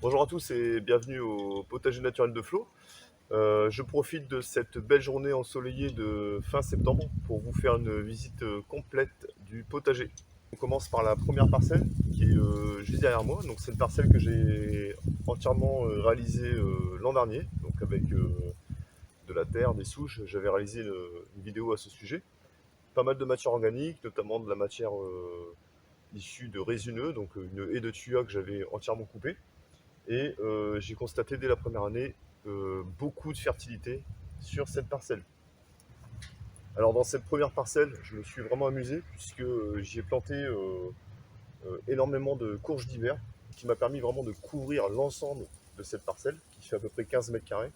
Bonjour à tous et bienvenue au potager naturel de Flo. Je profite de cette belle journée ensoleillée de fin septembre pour vous faire une visite complète du potager. On commence par la première parcelle qui est juste derrière moi. Donc c'est une parcelle que j'ai entièrement réalisée l'an dernier, donc avec de la terre, des souches. J'avais réalisé une vidéo à ce sujet. Pas mal de matière organique, notamment de la matière issue de résineux, donc une haie de tuya que j'avais entièrement coupée. Et j'ai constaté dès la première année beaucoup de fertilité sur cette parcelle. Alors dans cette première parcelle, je me suis vraiment amusé puisque j'y ai planté énormément de courges d'hiver qui m'a permis vraiment de couvrir l'ensemble de cette parcelle qui fait à peu près 15 mètres carrés.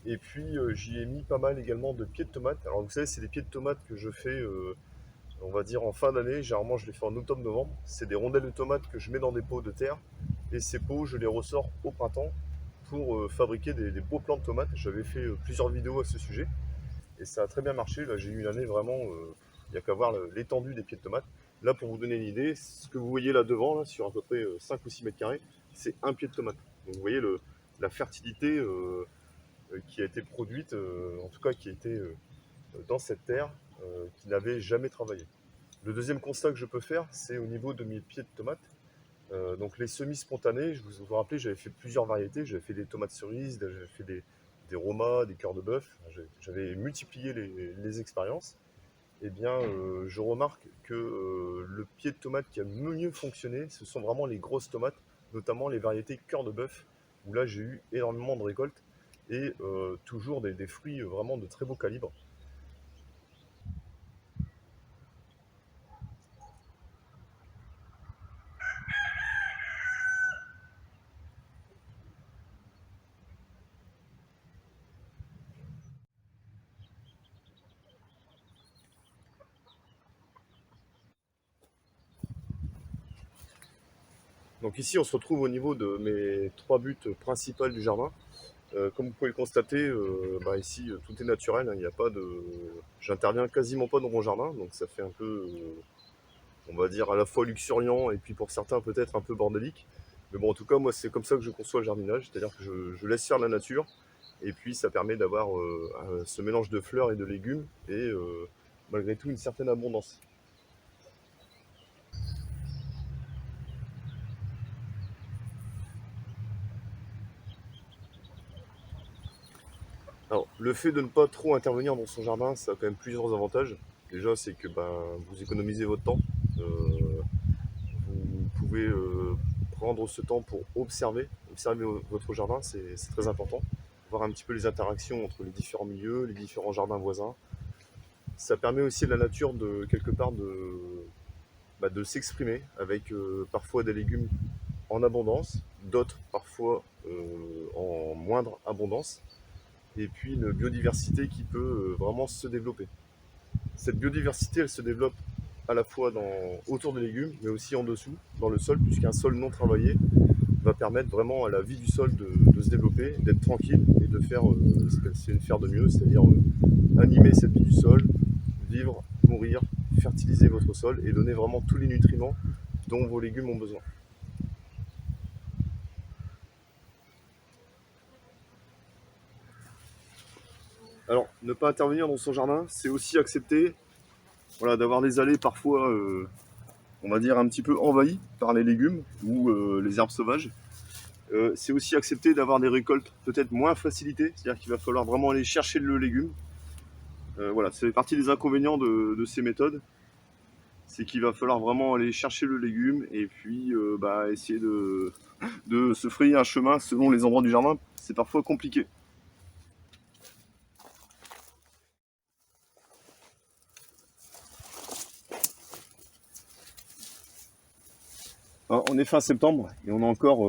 Et puis j'y ai mis pas mal également de pieds de tomates. Alors vous savez, c'est des pieds de tomates que je fais, on va dire en fin d'année. Généralement, je les fais en octobre-novembre. C'est des rondelles de tomates que je mets dans des pots de terre. Et ces pots, je les ressors au printemps pour fabriquer des beaux plants de tomates. J'avais fait plusieurs vidéos à ce sujet et ça a très bien marché. Là, j'ai eu une année vraiment, il n'y a qu'à voir l'étendue des pieds de tomates. Là, pour vous donner une idée, ce que vous voyez là devant, là, sur à peu près 5 ou 6 mètres carrés, c'est un pied de tomate. Donc vous voyez la fertilité qui a été produite, en tout cas qui a été dans cette terre qui n'avait jamais travaillé. Le deuxième constat que je peux faire, c'est au niveau de mes pieds de tomates. Donc les semis spontanés, je vous rappelez, j'avais fait plusieurs variétés. J'avais fait des tomates cerises, j'avais fait des romas, des cœurs de bœuf. J'avais multiplié les expériences. Eh bien, je remarque que le pied de tomate qui a le mieux fonctionné, ce sont vraiment les grosses tomates, notamment les variétés cœur de bœuf, où là j'ai eu énormément de récoltes et toujours des fruits vraiment de très beau calibre. Donc ici, on se retrouve au niveau de mes trois buts principaux du jardin. Comme vous pouvez le constater, ici tout est naturel, hein, il n'y a pas de. J'interviens quasiment pas dans mon jardin, donc ça fait un peu, on va dire, à la fois luxuriant et puis pour certains peut-être un peu bordélique. Mais bon, en tout cas, moi c'est comme ça que je conçois le jardinage, c'est-à-dire que je laisse faire la nature, et puis ça permet d'avoir ce mélange de fleurs et de légumes, et malgré tout une certaine abondance. Alors, le fait de ne pas trop intervenir dans son jardin, ça a quand même plusieurs avantages. Déjà, c'est que vous économisez votre temps. Euh, Vous pouvez prendre ce temps pour observer votre jardin, c'est très important. Voir un petit peu les interactions entre les différents milieux, les différents jardins voisins. Ça permet aussi à la nature de quelque part de s'exprimer avec parfois des légumes en abondance, d'autres parfois en moindre abondance, et puis une biodiversité qui peut vraiment se développer. Cette biodiversité, elle se développe à la fois autour des légumes, mais aussi en dessous, dans le sol, puisqu'un sol non travaillé va permettre vraiment à la vie du sol de se développer, d'être tranquille et de faire ce qu'elle sait faire de mieux, c'est-à-dire animer cette vie du sol, vivre, mourir, fertiliser votre sol et donner vraiment tous les nutriments dont vos légumes ont besoin. Alors, ne pas intervenir dans son jardin, c'est aussi accepter voilà, d'avoir des allées parfois, on va dire, un petit peu envahies par les légumes ou les herbes sauvages. C'est aussi accepter d'avoir des récoltes peut-être moins facilitées, c'est-à-dire qu'il va falloir vraiment aller chercher le légume. Voilà, c'est partie des inconvénients de ces méthodes, c'est qu'il va falloir vraiment aller chercher le légume et puis essayer de se frayer un chemin selon les endroits du jardin. C'est parfois compliqué. Alors, on est fin septembre et on a encore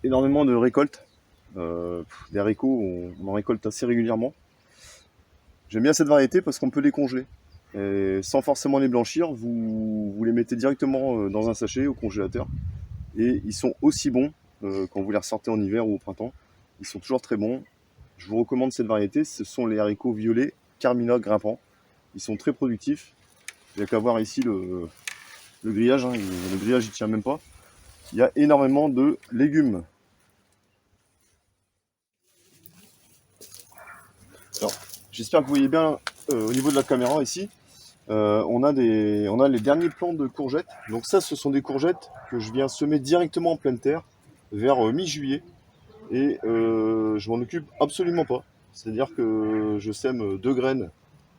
énormément de récoltes. Des haricots, on en récolte assez régulièrement. J'aime bien cette variété parce qu'on peut les congeler. Et sans forcément les blanchir, vous les mettez directement dans un sachet au congélateur. Et ils sont aussi bons quand vous les ressortez en hiver ou au printemps. Ils sont toujours très bons. Je vous recommande cette variété. Ce sont les haricots violets Carmina grimpant. Ils sont très productifs. Il n'y a qu'à voir ici le grillage. Hein. Le grillage, il tient même pas. il y a énormément de légumes. Alors, j'espère que vous voyez bien au niveau de la caméra ici. On a les derniers plants de courgettes. Donc ça, ce sont des courgettes que je viens semer directement en pleine terre vers mi-juillet. Et je m'en occupe absolument pas. C'est-à-dire que je sème 2 graines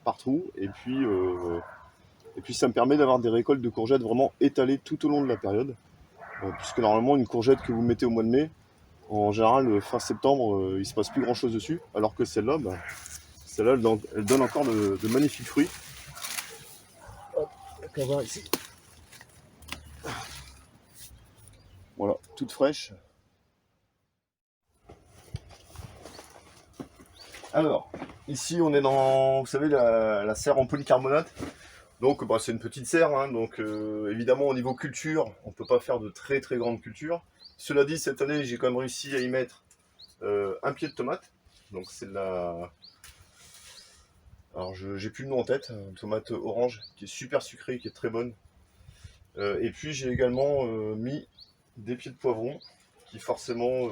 par trou et puis ça me permet d'avoir des récoltes de courgettes vraiment étalées tout au long de la période. Puisque normalement, une courgette que vous mettez au mois de mai, en général, fin septembre, il se passe plus grand chose dessus. Alors que celle-là, celle-là, elle donne encore de magnifiques fruits. Hop, on va voir ici. Voilà, toute fraîche. Alors, ici on est dans, vous savez, la serre en polycarbonate. Donc c'est une petite serre, hein, donc évidemment au niveau culture, on ne peut pas faire de très très grandes cultures. Cela dit, cette année j'ai quand même réussi à y mettre un pied de tomate. Donc c'est de la... Alors j'ai plus le nom en tête, une tomate orange qui est super sucrée, qui est très bonne. Et puis j'ai également mis des pieds de poivron qui forcément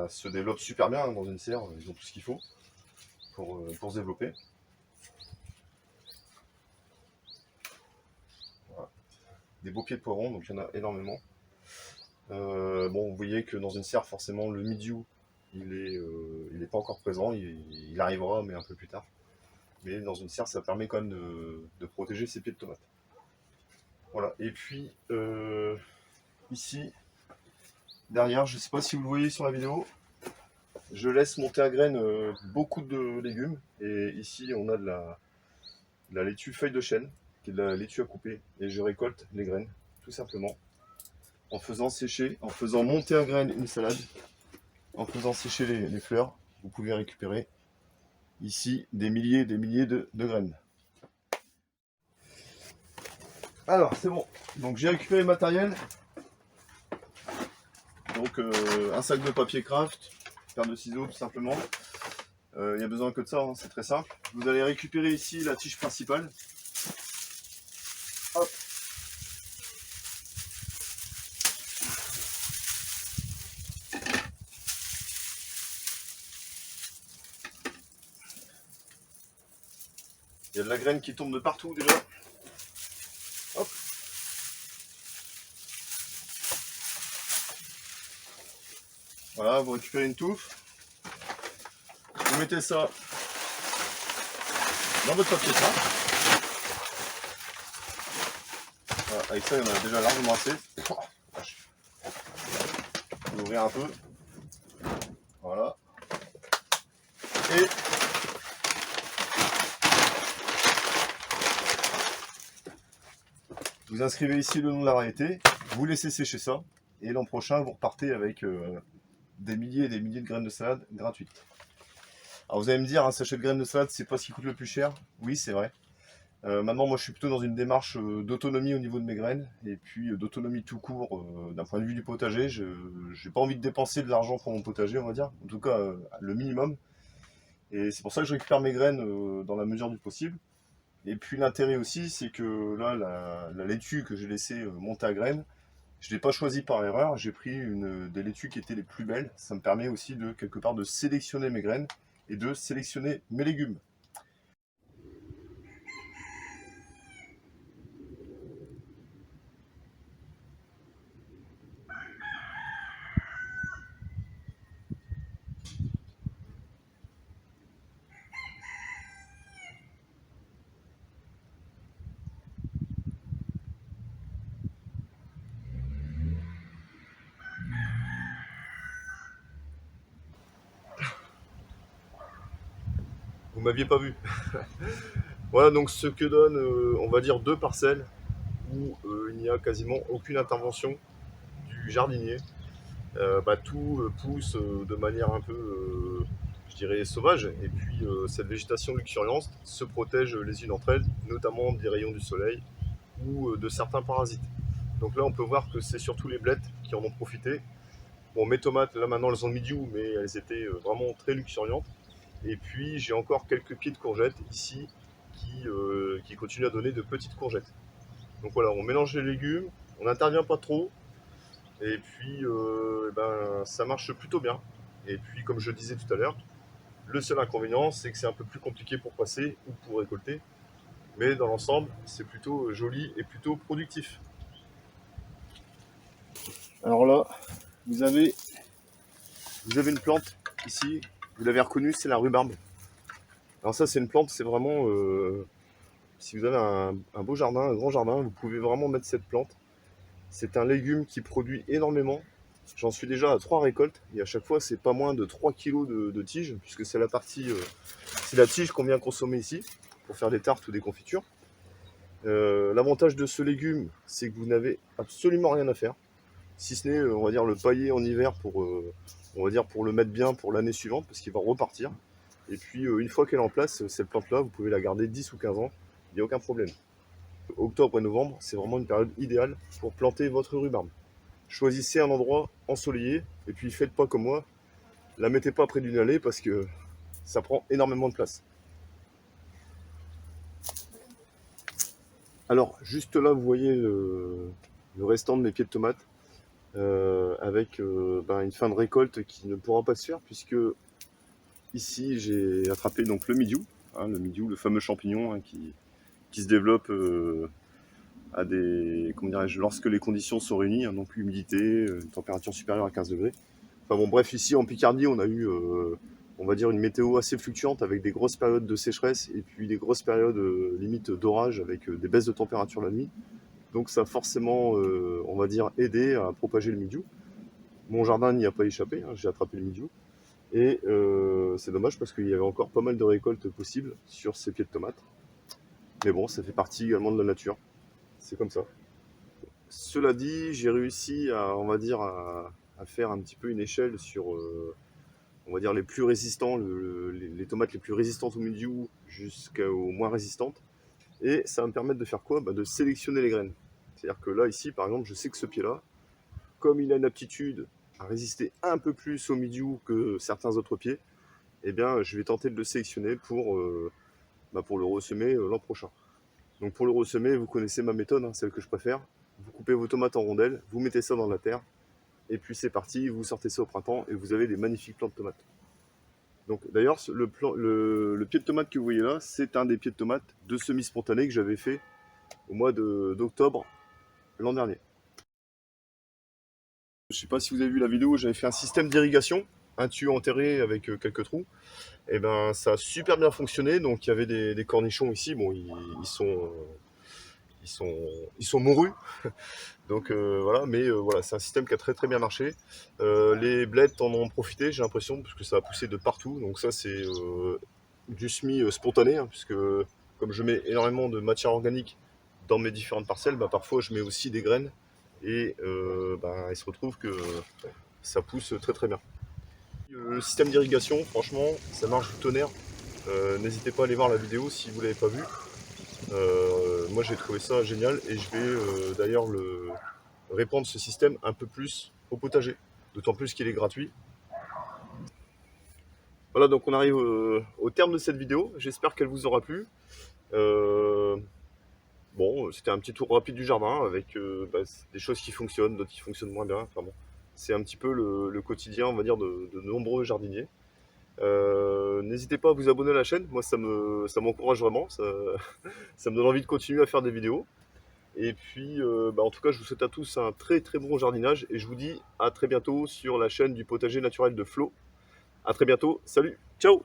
se développent super bien hein, dans une serre, ils ont tout ce qu'il faut pour se développer. Voilà. Des beaux pieds de poivron, donc il y en a énormément. Vous voyez que dans une serre, forcément, le mildiou, il est pas encore présent, il arrivera, mais un peu plus tard. Mais dans une serre, ça permet quand même de protéger ses pieds de tomates. Voilà, et puis ici, derrière, je ne sais pas si vous le voyez sur la vidéo, je laisse monter à graines beaucoup de légumes. Et ici, on a de la laitue feuille de chêne, qui est de la laitue à couper. Et je récolte les graines, tout simplement, en faisant sécher, en faisant monter à graines une salade, en faisant sécher les fleurs. Vous pouvez récupérer ici des milliers et des milliers de graines. Alors, c'est bon. Donc, j'ai récupéré le matériel. Donc, un sac de papier craft, paire de ciseaux, tout simplement. Il n'y a besoin que de ça, hein, c'est très simple. Vous allez récupérer ici la tige principale. Hop. Il y a de la graine qui tombe de partout déjà. Hop. Voilà, vous récupérez une touffe. Vous mettez ça dans votre papier peint. Voilà, avec ça, il y en a déjà largement assez. Je vais ouvrir un peu. Voilà. Et vous inscrivez ici le nom de la variété. Vous laissez sécher ça. Et l'an prochain, vous repartez avec des milliers et des milliers de graines de salade gratuites. Alors vous allez me dire, un sachet de graines de salade, c'est pas ce qui coûte le plus cher. Oui, c'est vrai. Maintenant, moi, je suis plutôt dans une démarche d'autonomie au niveau de mes graines, et puis d'autonomie tout court d'un point de vue du potager. Je n'ai pas envie de dépenser de l'argent pour mon potager, on va dire. En tout cas, le minimum. Et c'est pour ça que je récupère mes graines dans la mesure du possible. Et puis l'intérêt aussi, c'est que là, la laitue que j'ai laissée monter à graines, je ne l'ai pas choisie par erreur. J'ai pris des laitues qui étaient les plus belles. Ça me permet aussi de, quelque part, de sélectionner mes graines et de sélectionner mes légumes. Vous m'aviez pas vu. Voilà donc ce que donne, on va dire, 2 parcelles où il n'y a quasiment aucune intervention du jardinier. Tout pousse de manière un peu, je dirais, sauvage. Et puis cette végétation luxuriante se protège les unes entre elles, notamment des rayons du soleil ou de certains parasites. Donc là, on peut voir que c'est surtout les blettes qui en ont profité. Bon, mes tomates, là maintenant, elles ont le mildiou, mais elles étaient vraiment très luxuriantes. Et puis, j'ai encore quelques pieds de courgettes ici qui continuent à donner de petites courgettes. Donc voilà, on mélange les légumes, On n'intervient pas trop. Et puis, ça marche plutôt bien. Et puis, comme je disais tout à l'heure, le seul inconvénient, c'est que c'est un peu plus compliqué pour passer ou pour récolter. Mais dans l'ensemble, c'est plutôt joli et plutôt productif. Alors là, vous avez une plante ici, vous l'avez reconnue, c'est la rhubarbe. Alors ça, c'est une plante, c'est vraiment... si vous avez un beau jardin, un grand jardin, vous pouvez vraiment mettre cette plante. C'est un légume qui produit énormément. J'en suis déjà à 3 récoltes et à chaque fois c'est pas moins de 3 kg de tige, puisque c'est c'est la tige qu'on vient consommer ici pour faire des tartes ou des confitures. L'avantage de ce légume, c'est que vous n'avez absolument rien à faire, si ce n'est on va dire le pailler en hiver pour on va dire pour le mettre bien pour l'année suivante, parce qu'il va repartir. Et puis une fois qu'elle est en place, cette plante là, vous pouvez la garder 10 ou 15 ans, il n'y a aucun problème. Octobre et novembre, c'est vraiment une période idéale pour planter votre rhubarbe. Choisissez un endroit ensoleillé et puis faites pas comme moi, la mettez pas près d'une allée parce que ça prend énormément de place. Alors juste là vous voyez le restant de mes pieds de tomates avec une fin de récolte qui ne pourra pas se faire puisque ici j'ai attrapé donc le mildiou, le fameux champignon qui se développe à des, comment dirais-je, lorsque les conditions sont réunies, donc humidité, une température supérieure à 15 degrés. Enfin bon, bref, ici en Picardie, on a eu, on va dire, une météo assez fluctuante avec des grosses périodes de sécheresse et puis des grosses périodes limite d'orage avec des baisses de température la nuit. Donc ça a forcément, on va dire, aidé à propager le mildiou. Mon jardin n'y a pas échappé, j'ai attrapé le mildiou. Et c'est dommage parce qu'il y avait encore pas mal de récoltes possibles sur ces pieds de tomates. Mais bon, ça fait partie également de la nature. C'est comme ça. Cela dit, j'ai réussi à, on va dire, à faire un petit peu une échelle sur, on va dire, les plus résistants, les tomates les plus résistantes au mildiou jusqu'aux moins résistantes. Et ça va me permettre de faire quoi? De sélectionner les graines. C'est-à-dire que là, ici, par exemple, je sais que ce pied-là, comme il a une aptitude à résister un peu plus au mildiou que certains autres pieds, eh bien, je vais tenter de le sélectionner pour le ressemer l'an prochain. Donc pour le ressemer, vous connaissez ma méthode, celle que je préfère. Vous coupez vos tomates en rondelles, vous mettez ça dans la terre, et puis c'est parti, vous sortez ça au printemps et vous avez des magnifiques plants de tomates. Donc d'ailleurs, le pied de tomate que vous voyez là, c'est un des pieds de tomate de semi-spontané que j'avais fait au mois d'octobre l'an dernier. Je ne sais pas si vous avez vu la vidéo, j'avais fait un système d'irrigation, un tuyau enterré avec quelques trous. Et ben ça a super bien fonctionné, donc il y avait des cornichons ici, bon ils sont ils sont, ils sont mourus. Donc voilà, mais voilà, c'est un système qui a très très bien marché. Les bleds en ont profité, j'ai l'impression, parce que ça a poussé de partout. Donc ça, c'est du semis spontané, puisque comme je mets énormément de matière organique dans mes différentes parcelles, parfois je mets aussi des graines et il se retrouve que ça pousse très très bien. Le système d'irrigation, franchement, ça marche du tonnerre. N'hésitez pas à aller voir la vidéo si vous ne l'avez pas vue. Moi j'ai trouvé ça génial et je vais d'ailleurs répandre ce système un peu plus au potager, d'autant plus qu'il est gratuit. Voilà, donc on arrive au terme de cette vidéo, j'espère qu'elle vous aura plu. Bon, c'était un petit tour rapide du jardin avec des choses qui fonctionnent, d'autres qui fonctionnent moins bien. Enfin bon, c'est un petit peu le quotidien, on va dire, de nombreux jardiniers. N'hésitez pas à vous abonner à la chaîne, moi ça m'encourage vraiment, ça me donne envie de continuer à faire des vidéos. Et puis en tout cas je vous souhaite à tous un très très bon jardinage et je vous dis à très bientôt sur la chaîne du potager naturel de Flo. À très bientôt, salut, ciao!